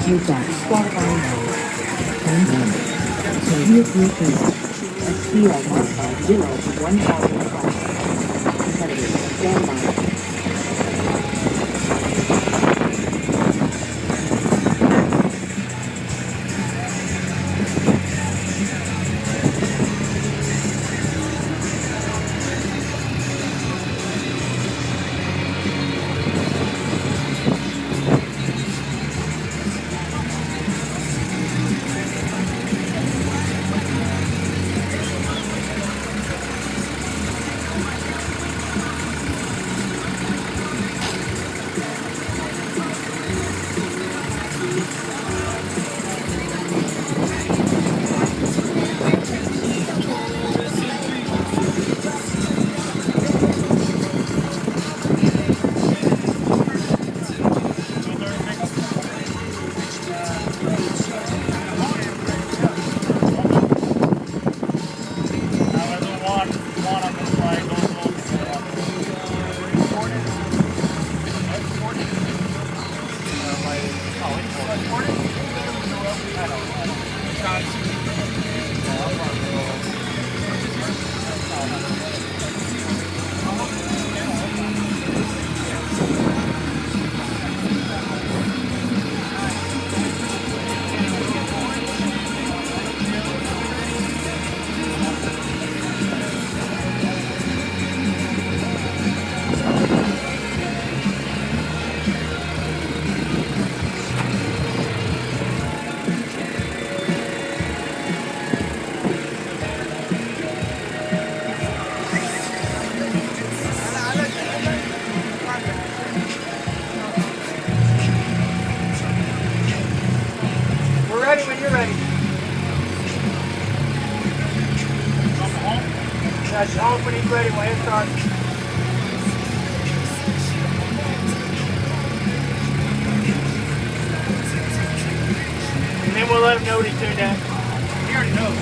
Result qualifying mode. Turn on. Vehicle finish. SPL modified 0 to 1,000 flash. Competitive. Standby. When you're ready. Yeah, just off when he's ready, when it starts. And then we'll let him know what he's doing that. He already knows.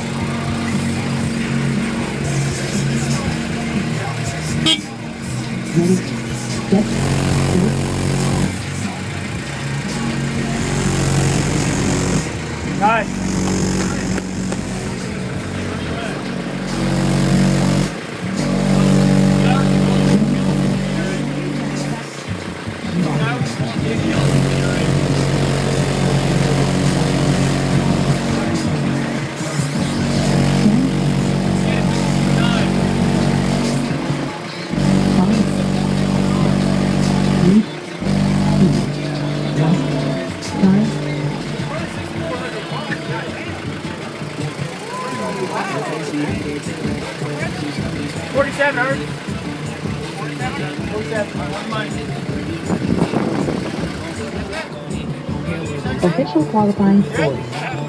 Nice. 47, Earth. 47. Official qualifying score.